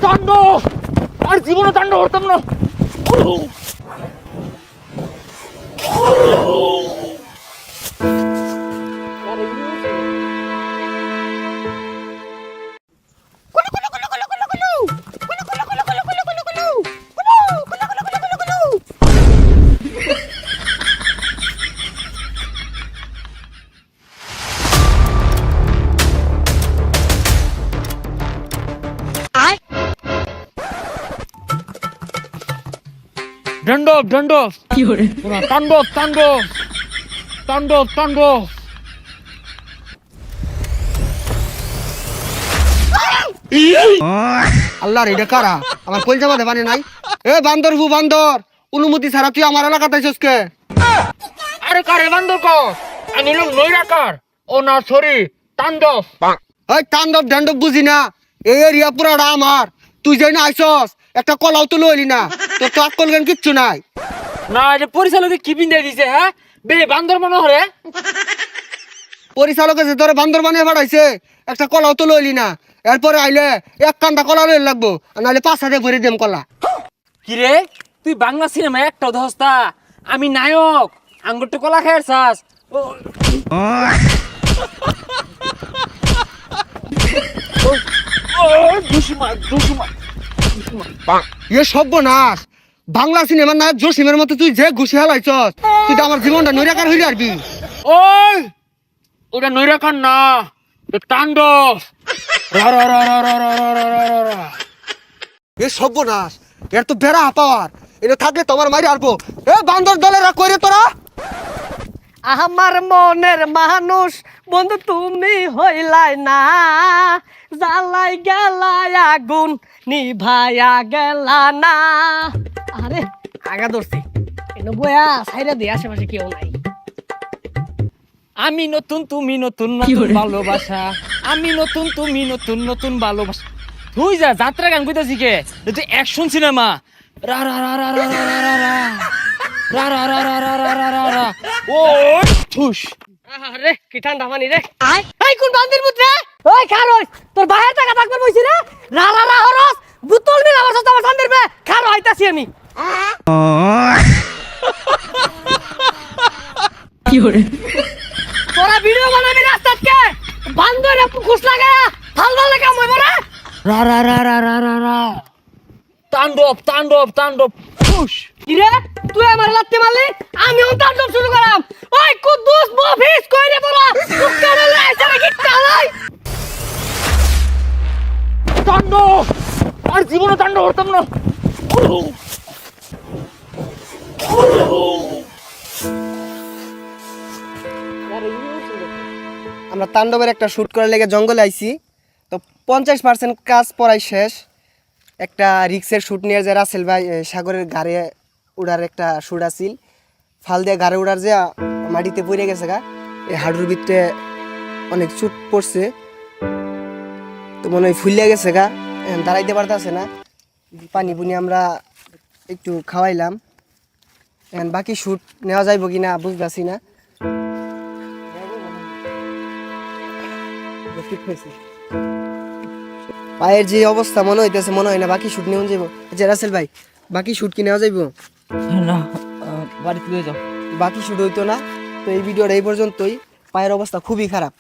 তাণ্ডব আর জীবনে তাণ্ডব করতাম না। তাণ্ডব তাণ্ডব কি করে তাণ্ডব তাণ্ডব তাণ্ডব তাণ্ডব। আল্লাহর এটা কারা আমার কলজা মাঝে পানি নাই। এ বান্দর হু বান্দর, অনুমতি ছাড়া তুই আমার এলাকাতে আইছস কে? আরে কারে বান্দর ক? আমি হলাম নৈরাকার। ও না সরি, তাণ্ডব। এই তাণ্ডব ঢান্ডব বুঝি না, এই এরিয়া পুরাটা আমার। তুই যাই না আইছস, একটা কলাও তো লইলি না। তোর তো আকল জ্ঞান কিচ্ছু নাই। না এটা পরিচালকে কি বিন্দা দিছে? হ্যাঁ বে বান্দর মনে হরে। পরিচালকে যে তোরে বান্দর বানিয়ে পাঠাইছে, একটা কলাও তো লইলি না। এরপরে আইলে এক কান্দা কলা লইল লাগবো, নাহলে 5,000 ভরে দেম কলা। কি রে তুই বাংলা সিনেমা একটা ধস্তা, আমি নায়ক। আঙ্গুরটা কলা খেয়েছাস? এ সর্বনাশ, বাংলা সিনেমার নায়ক জসিমের মতো তুই যে ঘুষি হালাইছস, তুই তো আমার জীবনটা নৈরাকার হইলে আরবি। ওই ওটা নৈরাকার না, তাণ্ডব। এ সর্বনাশ, এর তো বেড়া পাওয়ার। এটা থাকলে তোমার মারি আরবো। এ বান্দর দলেরা কইরে তোরা। আমার মনের মানুষ বন্ধু তুমি হইলাই না, জ্বালাই গেলাই আগুন নিভাইয়া গেলা না। আরে আগা ধরছি এনে বয়া সাইরা দিয়ে আশেপাশে কেউ নাই। আমি নতুন তুমি নতুন নতুন ভালোবাসা, আমি নতুন তুমি নতুন নতুন ভালোবাসা। তুই যা যাত্রা গান কইতাছি কে? এটা অ্যাকশন সিনেমা। রা রা রা রা রা রা রা রা রা রা রা রা রা রা রা রা রা। ওই ঠুস। আরে কি ঠান্ডা পানি রে। এই কোন বান্দির পুত্রে? ওই খারস তোর বাহির টাকা থাকবার বইছি রে। রা রা রা হরস বুতল মিল আমার সাথে আমার সান্দের বে খারো আইতাছি আমি। কি হরে তোরা ভিডিও বানাবি রাস্তাত কে? বান্দরে খুশ লাগায়া ভাল ভাল লাগা মই বড়। রা রা রা রা রা রা রা। তাণ্ডব তাণ্ডব তাণ্ডব ঠুস। কি রে তুই আমার লাত্তি মারলি, আমি ওন তাণ্ডব শুরু করাম। ওই কুদ্দুস বফিস কই রে তোরা? তুকারে লাইছে নাকি কালাই? তাণ্ডব আর জীবনে তাণ্ডব করতাম না। আমরা তাণ্ডবের একটা শুট করার লেগে জঙ্গলে আইছি, তো 50% কাজ পড়াই শেষ। একটা রিক্সের শুট নিয়ে যে রাসেল ভাই সাগরের গাড়ে উড়ার একটা শুট আছিল, ফাল দিয়ে গাড়ে উড়ার যে মাটিতে পড়ে গেছে গা, এই হাডুর ভিতরে অনেক চুট পড়ছে, তো মনে হয় ফুলিয়া গেছে গা, এখন দাঁড়াইতে পারতেছে না। পানি পুনি আমরা একটু খাওয়াইলাম, এখন বাকি শুট নেওয়া যাইব কি না বুঝতেছি না। পায়ের যে অবস্থা মনে হইতেছে, মনে হয় না বাকি শুট নেওয়া যাইব। আচ্ছা রাসেল ভাই, বাকি শুট কি নেওয়া যাইব? না বাড়িতে লয়ে যাও। বাকি শুট হইতো না। তো এই ভিডিওটা এই পর্যন্তই। পায়ের অবস্থা খুবই খারাপ।